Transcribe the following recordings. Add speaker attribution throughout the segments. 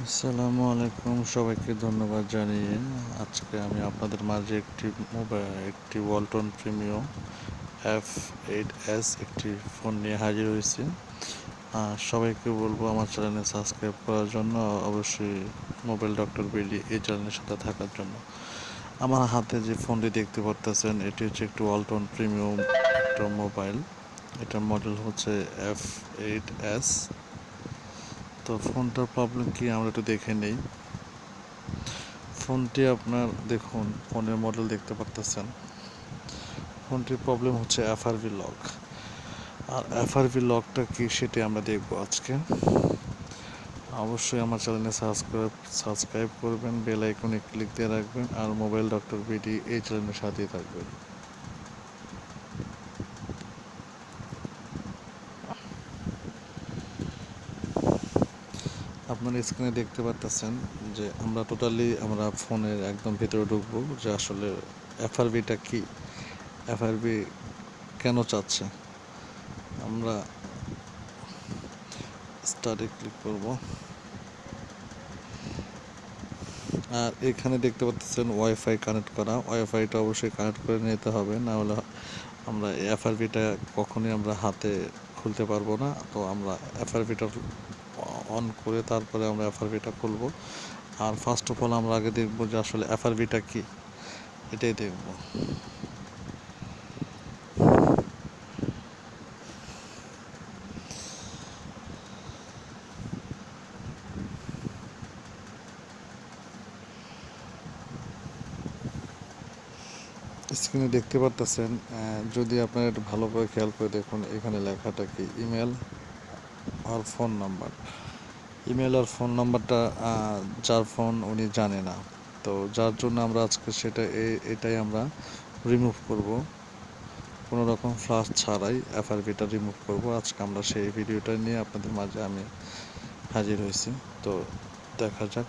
Speaker 1: আসসালামু আলাইকুম, সবাইকে ধন্যবাদ জানিয়ে আজকে আমি আপনাদের মাঝে একটি ওয়ালটন প্রিমিও F8s একটি ফোন নিয়ে হাজির হয়েছি। সবাইকে বলবো আমার চ্যানেলে সাবস্ক্রাইব করার জন্য, অবশ্যই মোবাইল ডক্টর বিডি এই চ্যানেলের সাথে থাকার জন্য। আমার হাতে যে ফোনটি দেখতে পারতেছেন এটি হচ্ছে একটি ওয়ালটন প্রিমিয়াম একটা মোবাইল। এটার মডেল হচ্ছে F8s। তো ফোনটার প্রবলেম কি আমরা একটু দেখে নেই। ফোনটি আপনার দেখুন, ফোনের মডেল দেখতে পারতেছেন। ফোনটির প্রবলেম হচ্ছে FRP লক। আর FRP লকটা কি সেটি আমরা দেখব আজকে। অবশ্যই আমার চ্যানেলে সাবস্ক্রাইব করবেন, বেল আইকনে ক্লিক দিয়ে রাখবেন, আর মোবাইল ডক্টর বিডি এই চ্যানেলের সাথেই থাকবেন। আপনার স্ক্রিনে দেখতে পারতেছেন যে আমরা ফোনের একদম ভিতরে ঢুকবো, যে আসলে FRPটা কি, FRP কেন চাচ্ছে। আমরা স্টার্টে ক্লিক করব। আর এখানে দেখতে পাচ্ছেন ওয়াইফাই কানেক্ট করা। ওয়াইফাইটা অবশ্যই কানেক্ট করে নিতে হবে, না হলে আমরা FRPটা কখনোই আমরা হাতে খুলতে পারবো না। তো আমরা FRPটা অন করে তারপরে আমরা FRPটা খুলবো। আর ফার্স্ট অফ অল আমরা আগে দেখবো যে আসলে FRPটা কি, এটাই দেখবো। স্ক্রিনে দেখতে পারতেছেন, যদি আপনারা একটু ভালো করে খেয়াল করে দেখুন, এখানে লেখাটা কি, ইমেল আর ফোন নাম্বার। ইমেল আর ফোন নাম্বারটা যার ফোন উনি জানে না। তো যার জন্য আমরা আজকে এটাই আমরা রিমুভ করব, কোনো রকম ফ্লাশ ছাড়াই FRPটা রিমুভ করব। আজকে আমরা সেই ভিডিওটা নিয়ে আপনাদের মাঝে আমি হাজির হয়েছি। তো দেখা যাক।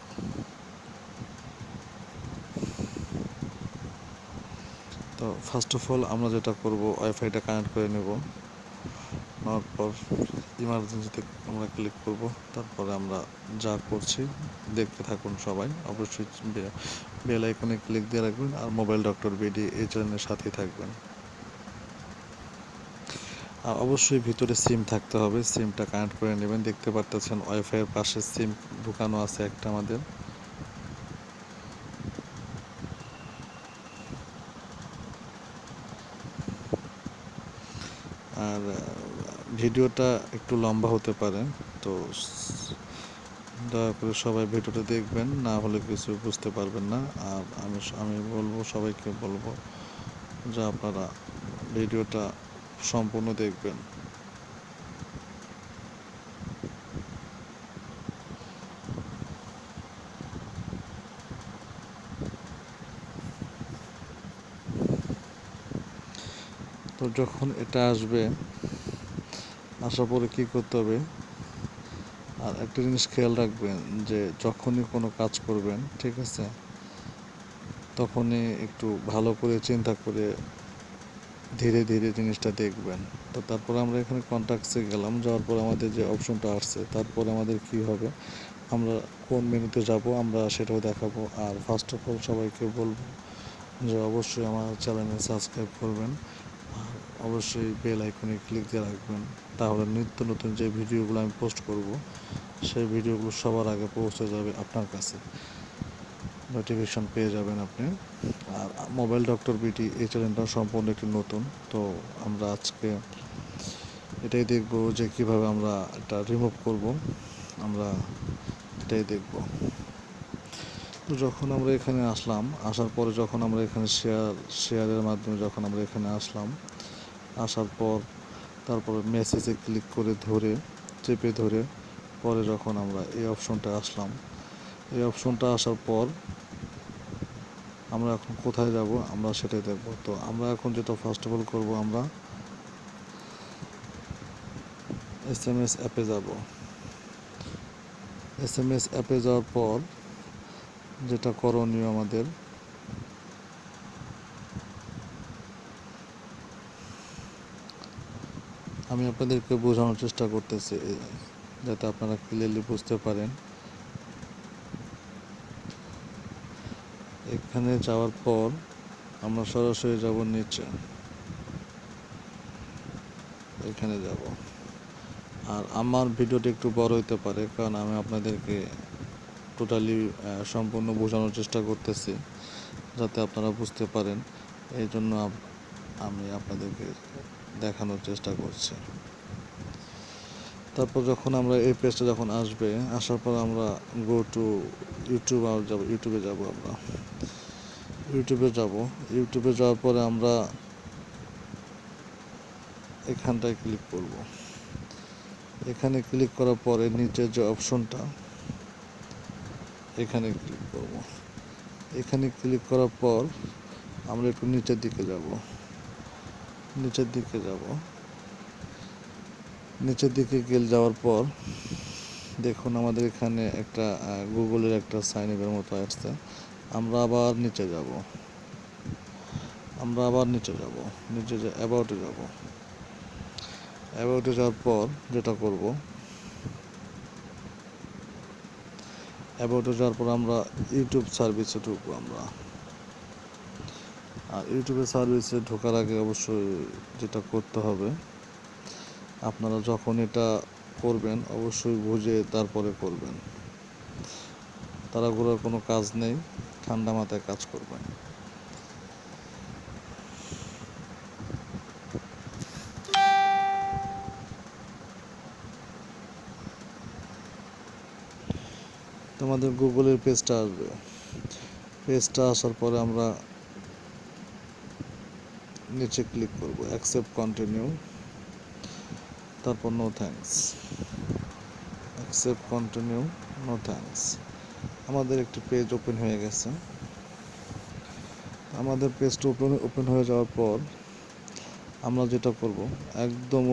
Speaker 1: তো ফার্স্ট অফ অল আমরা যেটা করব, ওয়াইফাইটা কানেক্ট করে নেব। নেওয়ার পর ইমার্জেন্সিতে আমরা ক্লিক করব। তারপরে আমরা যা করছি দেখতে থাকুন সবাই। অবশ্যই বেল আইকনে ক্লিক দিয়ে রাখবেন, আর মোবাইল ডক্টর বিডি এই চ্যানেলের সাথেই থাকবেন। আর অবশ্যই ভিতরে সিম থাকতে হবে, সিমটা কানেক্ট করে নেবেন। দেখতে পারতেছেন ওয়াইফাইয়ের পাশে সিম ঢুকানো আছে একটা আমাদের। আর ভিডিওটা একটু লম্বা হতে পারে, তো দয়া করে সবাই ভিডিওটা দেখবেন, না হলে কিছু বুঝতে পারবেন না। আর আমি বলবো, সবাইকে বলবো যে আপনারা ভিডিওটা সম্পূর্ণ দেখবেন। তো যখন এটা আসবে, আসার পরে কী করতে হবে, আর একটা জিনিস খেয়াল রাখবেন যে যখনই কোনো কাজ করবেন, ঠিক আছে, তখনই একটু ভালো করে চিন্তা করে ধীরে ধীরে জিনিসটা দেখবেন। তো তারপর আমরা এখানে কন্ট্যাক্টসে গেলাম, যাওয়ার পর আমাদের যে অপশনটা আসছে, তারপরে আমাদের কি হবে, আমরা কোন মেনুতে যাব আমরা সেটাও দেখাবো। আর ফার্স্ট অফ অল সবাইকে বলবো যে অবশ্যই আমার চ্যানেলে সাবস্ক্রাইব করবেন, আর অবশ্যই বেল আইকনে ক্লিক দিয়ে রাখবেন। তাহলে নিত্য নতুন যে ভিডিওগুলো আমি পোস্ট করব, সেই ভিডিওগুলো সবার আগে পৌঁছে যাবে আপনার কাছে, নোটিফিকেশন পেয়ে যাবেন আপনি। আর মোবাইল ডক্টর বিটি এই চ্যানেলটা সম্পূর্ণ একটি নতুন। তো আমরা আজকে এটাই দেখব যে কিভাবে আমরা এটা রিমুভ করব, আমরা এটাই দেখব। তো যখন আমরা এখানে আসলাম, আসার পরে যখন আমরা এখানে শেয়ারের মাধ্যমে যখন আমরা এখানে আসলাম, আসার পর তারপরে মেসেজে ক্লিক করে চেপে ধরে পরে যখন আমরা এই অপশনটা আসলাম, এই অপশনটা আসার পর আমরা এখন কোথায় যাব আমরা সেটাই দেখব। তো আমরা এখন যেটা ফার্স্ট অফ অল করবো, আমরা SMS অ্যাপে যাব। SMS অ্যাপে যাওয়ার পর যেটা করণীয় আমাদের, আমি আপনাদেরকে বোঝানোর চেষ্টা করতেছি যাতে আপনারা ক্লিয়ারলি বুঝতে পারেন। এখানে যাওয়ার পর আমরা সরাসরি যাব নিচে, এখানে যাব। আর আমার ভিডিওটা একটু বড় হতে পারে, কারণ আমি আপনাদেরকে টোটালি সম্পূর্ণ বোঝানোর চেষ্টা করতেছি যাতে আপনারা বুঝতে পারেন, এই জন্য আমি আপনাদেরকে দেখানোর চেষ্টা করছি। তারপর যখন আমরা এই পেজটা যখন আসবে, আসার পর আমরা গো টু ইউটিউব যাব, ইউটিউবে যাব। আমরা ইউটিউবে যাওয়ার পরে আমরা এখানটায় ক্লিক করব। এখানে ক্লিক করার পরে নিচের যে অপশনটা, এখানে ক্লিক করব। এখানে ক্লিক করার পর আমরা একটু নিচের দিকে যাব, নিচের দিকে গেলে যাওয়ার পর দেখুন আমাদের এখানে একটা গুগলের একটা সাইন আপের মতো আসছে। আমরা আবার নিচে যাব, নিচে যে অ্যাবাউটে যাব। অ্যাবাউটে যাওয়ার পর যেটা করব, অ্যাবাউটে যাওয়ার পর আমরা ইউটিউব সার্ভিসে ঢুকবো আমরা। আর ইউটিউবের সার্ভিসে ঢোকার আগে অবশ্যই যেটা করতে হবে, আপনারা যখন এটা করবেন অবশ্যই বুঝে তারপরে করবেন। তাড়াহুড়োর কোনো কাজ নেই, ঠান্ডা মাথায় কাজ করবেন। তোমাদের গুগলের পেজটা আসবে, পেজটা আসার পরে আমরা নিচে ক্লিক করব, অ্যাকসেপ্ট কন্টিনিউ, তারপর no thanks, accept continue, no thanks. আমাদের একটি পেজ ওপেন হয়ে গেছে। আমাদের পেজটা ওপেন হয়ে যাওয়ার পর আমরা যেটা করব, একদম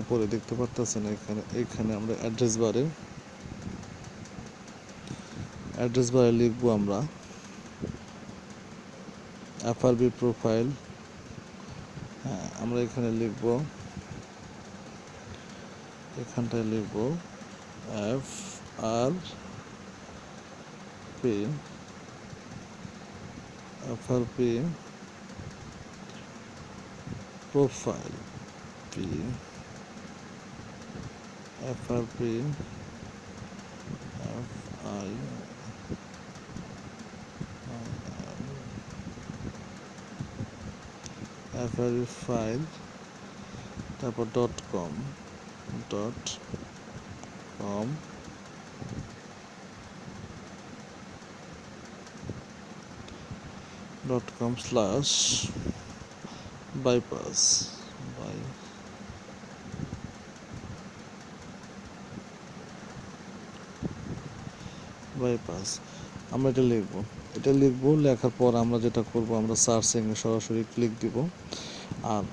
Speaker 1: উপরে দেখতে পাচ্ছেন এখানে আমরা অ্যাড্রেস বারে লিখব আমরা FRP প্রোফাইল। হ্যাঁ, আমরা এখানে লিখব, এখানটায় লিখব FRP প্রোফাইল, FRP ফাইল, তারপর .com /bypass আমরা এটা লিখব। লেখার পর আমরা যেটা করব, আমরা সার্চিং সরাসরি ক্লিক দিব। আর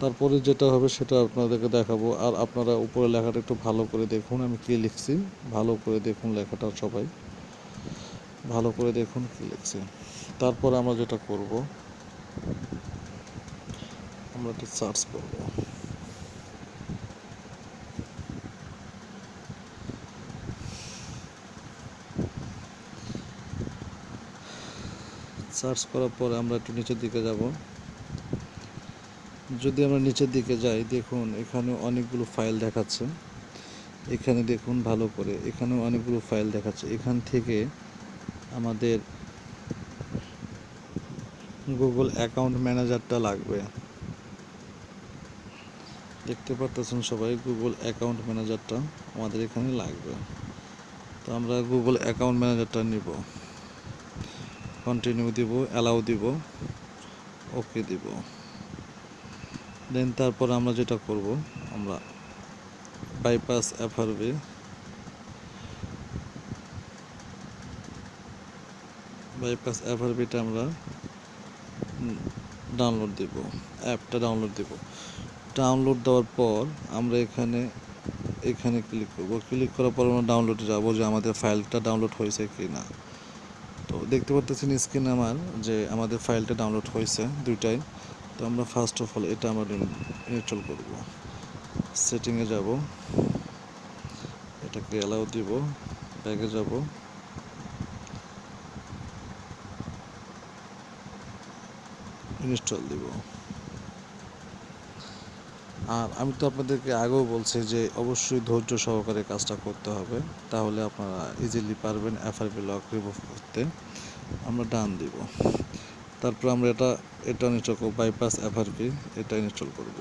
Speaker 1: তারপরে যেটা হবে সেটা আপনাদেরকে দেখাবো। আর আপনারা উপরে লেখাটা একটু ভালো করে দেখুন, আমি কি লিখছি, ভালো করে দেখুন লেখাটা, সবাই ভালো করে দেখুন কি লিখছি। তারপর আমরা যেটা করব, আমরা একটা সার্চ করব। সার্চ করার পরে আমরা একটু নিচের দিকে যাব। যদি আমরা নিচের দিকে যাই, দেখুন এখানে অনেকগুলো ফাইল দেখাচ্ছে। এখানে দেখুন ভালো করে, এখানে অনেকগুলো ফাইল দেখাচ্ছে। এখান থেকে আমাদের গুগল অ্যাকাউন্ট ম্যানেজারটা লাগবে। দেখতে পাচ্ছেন সবাই, গুগল অ্যাকাউন্ট ম্যানেজারটা আমাদের এখানে লাগবে। তো আমরা গুগল অ্যাকাউন্ট ম্যানেজারটা নিব, কন্টিনিউ দিব, অ্যালাউ দিব, ওকে দিব। দেন তারপর আমরা যেটা করব, আমরা বাইপাস FRPটা আমরা ডাউনলোড দিব, অ্যাপটা ডাউনলোড দিব। ডাউনলোড দেওয়ার পর আমরা এখানে ক্লিক করব। ক্লিক করার পর আমরা ডাউনলোডে যাব, যে আমাদের ফাইলটা ডাউনলোড হয়েছে কি না। তো দেখতে পাচ্ছেন স্ক্রিনে আমার যে আমাদের ফাইলটা ডাউনলোড হয়েছে দুইটাই। তো আমরা ফার্স্ট অফ অল এটা আমরা ইনস্টল করব। সেটিংয়ে যাব, এটাকে অ্যালাউ দিব, ব্যাগে যাব, ইনস্টল দিব। আর আমি তো আপনাদেরকে আগেও বলছি যে অবশ্যই ধৈর্য সহকারে কাজটা করতে হবে, তাহলে আপনারা ইজিলি পারবেন এফআরপি লক রিমুভ করতে। আমরা ডান দিব, তারপর আমরা এটা ইনস্টল করব, বাইপাস এফআরপি এটা ইনস্টল করব।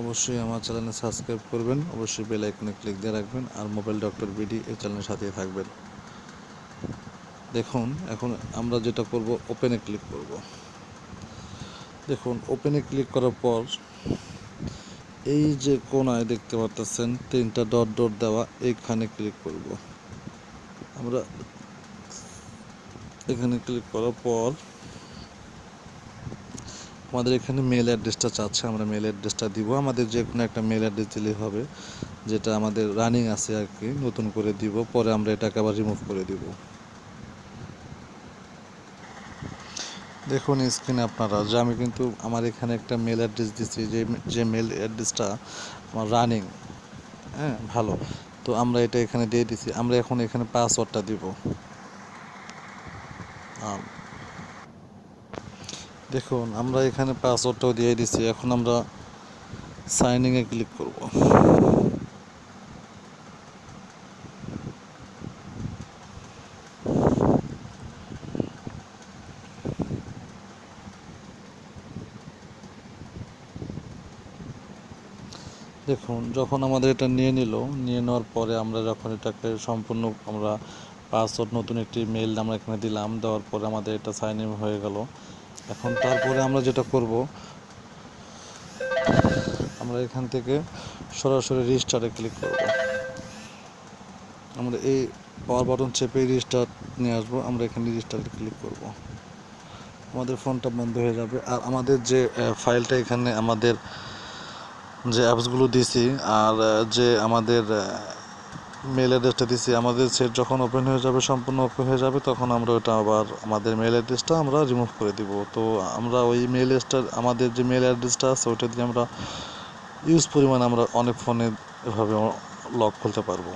Speaker 1: অবশ্যই আমার চ্যানেলে সাবস্ক্রাইব করবেন, অবশ্যই বেল আইকনে ক্লিক দিয়ে রাখবেন, আর মোবাইল ডক্টর বিডি এই চ্যানেলের সাথেই থাকবেন। দেখুন এখন আমরা যেটা করব, ওপেনে ক্লিক করব। দেখুন ওপেনে ক্লিক করার পর এই যে কোনায় দেখতে পাচ্ছেন 3টা ডট ডট দেওয়া, এইখানে ক্লিক করব। আমরা এখানে ক্লিক করার পর আমাদের এখানে মেল অ্যাড্রেসটা চাচ্ছে, আমরা মেল অ্যাড্রেসটা দিব। আমাদের যে কোনো একটা মেল অ্যাড্রেস দিলেই হবে, যেটা আমাদের রানিং আছে আর কি, নতুন করে দিব, পরে আমরা এটাকে আবার রিমুভ করে দিব। দেখুন স্ক্রিনে আপনারা যে আমি কিন্তু আমার এখানে একটা মেল অ্যাড্রেস দিচ্ছি, যে মেল অ্যাড্রেসটা আমার রানিং, হ্যাঁ ভালো, তো আমরা এটা এখানে দিয়ে দিছি। আমরা এখন এখানে পাসওয়ার্ডটা দিব। দেখুন আমরা এখানে পাসওয়ার্ডটাও দিয়ে দিছি। এখন আমরা সাইনিংয়ে ক্লিক করব। দেখুন যখন আমাদের এটা নিয়ে নেওয়ার পরে আমরা যখন এটাকে সম্পূর্ণ আমরা পাসওয়ার্ড নতুন একটি মেল আমরা এখানে দিলাম, দেওয়ার পরে আমাদের এটা সাইন ইন হয়ে গেল। এখন তারপরে আমরা যেটা করব, আমরা এখান থেকে সরাসরি রেজিস্টারে ক্লিক করব। আমরা এই পাওয়ার বাটন চেপে রেজিস্টার নিয়ে আসবো। আমরা এখানে রেজিস্টারে ক্লিক করব। আমাদের ফোনটা বন্ধ হয়ে যাবে। আর আমাদের যে ফাইলটা এখানে আমাদের যে অ্যাপসগুলো দিছি, আর যে আমাদের মেল অ্যাড্রেসটা দিছি, আমাদের সেট যখন ওপেন হয়ে যাবে, সম্পূর্ণ ওপেন হয়ে যাবে, তখন আমরা ওটা আবার আমাদের মেল অ্যাড্রেসটা আমরা রিমুভ করে দিব। তো আমরা ওই মেল অ্যাড্রেসটা, আমাদের যে মেল অ্যাড্রেসটা আছে ওটা দিয়ে আমরা ইউজ পরিমাণ আমরা অনেক ফোনে এভাবে লক খুলতে পারবো।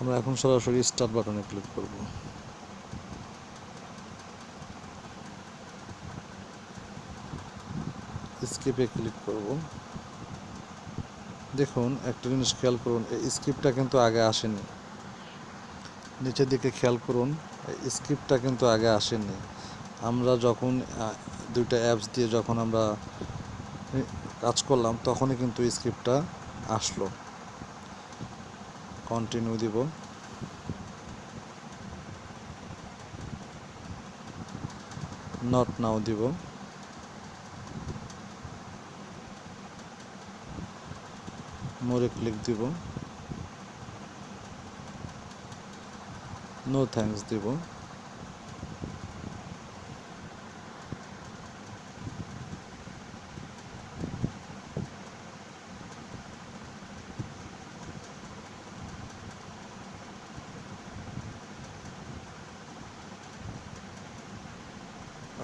Speaker 1: আমরা এখন সরাসরি স্টার্ট বাটনে ক্লিক করব। স্কিপে ক্লিক করব। দেখুন একটা জিনিস খেয়াল করুন, এই স্কিপটা কিন্তু আগে আসেনি। নিচের দিকে খেয়াল করুন, এই স্কিপটা কিন্তু আগে আসেনি। আমরা যখন দুইটা অ্যাপস দিয়ে যখন আমরা কাজ করলাম, তখনই কিন্তু স্ক্রিপ্টটা আসলো। কন্টিনিউ দিব। নট নাও দিব। মোরে ক্লিক দিব। নো থ্যাঙ্কস দিব।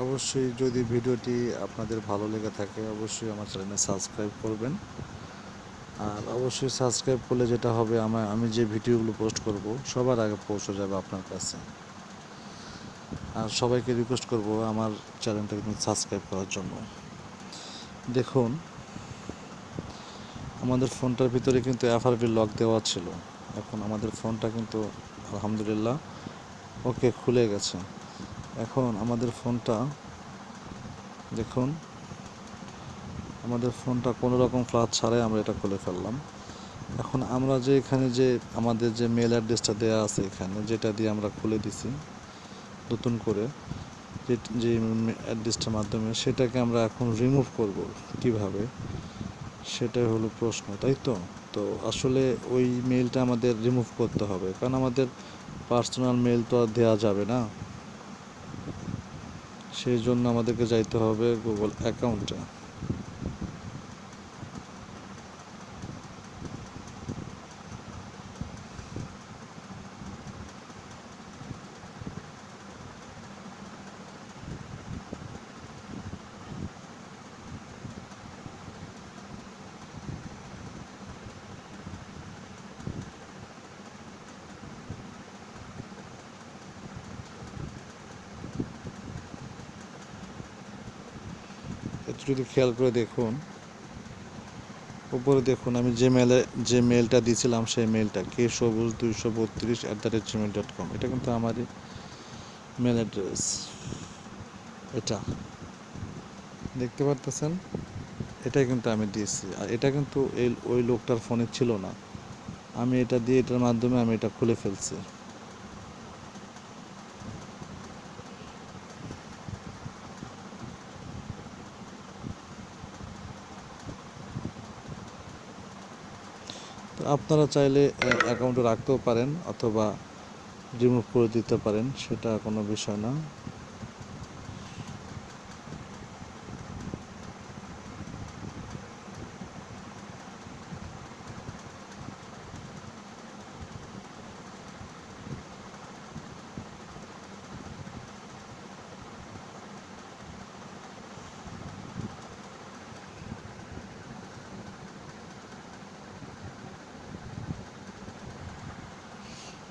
Speaker 1: অবশ্যই যদি ভিডিওটি আপনাদের ভালো লেগে থাকে, অবশ্যই আমার চ্যানেলে সাবস্ক্রাইব করবেন। আর অবশ্যই সাবস্ক্রাইব করলে যেটা হবে, আমি যে ভিডিওগুলো পোস্ট করব সবার আগে পৌঁছে যাবে আপনার কাছে। আর সবাইকে রিকোয়েস্ট করব আমার চ্যানেলটা কিন্তু সাবস্ক্রাইব করার জন্য। দেখুন আমাদের ফোনটার ভিতরে কিন্তু এফআরপি লক দেওয়া ছিল। এখন আমাদের ফোনটা কিন্তু আলহামদুলিল্লাহ ওকে খুলে গেছে। এখন আমাদের ফোনটা দেখুন, আমাদের ফোনটা কোনো রকম ফ্লাশ ছাড়াই আমরা এটা খুলে ফেললাম। এখন আমরা যে এখানে যে আমাদের যে মেল অ্যাড্রেসটা দেওয়া আছে এখানে, যেটা দিয়ে আমরা খুলে দিছি নতুন করে, যে অ্যাড্রেসটার মাধ্যমে, সেটাকে আমরা এখন রিমুভ করব কিভাবে, সেটাই হলো প্রশ্ন, তাই তো? তো আসলে ওই মেলটা আমাদের রিমুভ করতে হবে, কারণ আমাদের পার্সোনাল মেল তো আর দেওয়া যাবে না। সেই জন্য আমাদেরকে যাইতে হবে গুগল অ্যাকাউন্টে। যদি খেয়াল করে দেখুন, উপরে দেখুন আমি যে মেলটা দিয়েছিলাম সেই মেলটা ksobuz232@gmail.com, এটা কিন্তু আমারই মেল অ্যাড্রেস। এটা দেখতে পারতেছেন, এটাই কিন্তু আমি দিয়েছি। আর এটা কিন্তু ওই লোকটার ফোনে ছিল না, আমি এটা দিয়ে এটার মাধ্যমে আমি এটা খুলে ফেলছি। তো আপনারা চাইলে অ্যাকাউন্টে রাখতেও পারেন অথবা রিমুভ করে দিতে পারেন, সেটা কোনো বিষয় না।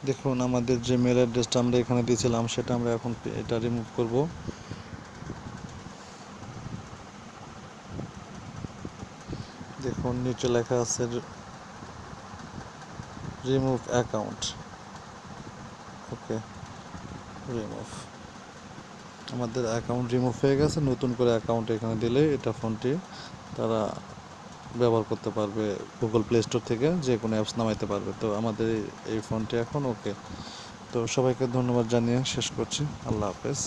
Speaker 1: দেখুন আমাদের যে মেল অ্যাড্রেসটা আমরা এখানে দিয়েছিলাম সেটা আমরা এখন এটা রিমুভ করব। দেখুন নিচে লেখা আছে রিমুভ অ্যাকাউন্ট। ওকে, রিমুভ। আমাদের অ্যাকাউন্ট রিমুভ হয়ে গেছে। নতুন করে অ্যাকাউন্ট এখানে দিলে এটা ফোনটি তারা ব্যবহার করতে পারবে, গুগল প্লে স্টোর থেকে যে কোনো অ্যাপস নামাইতে পারবে। তো আমাদের এই ফোনটি এখন ওকে। তো সবাইকে ধন্যবাদ জানিয়ে শেষ করছি। আল্লাহ হাফেজ।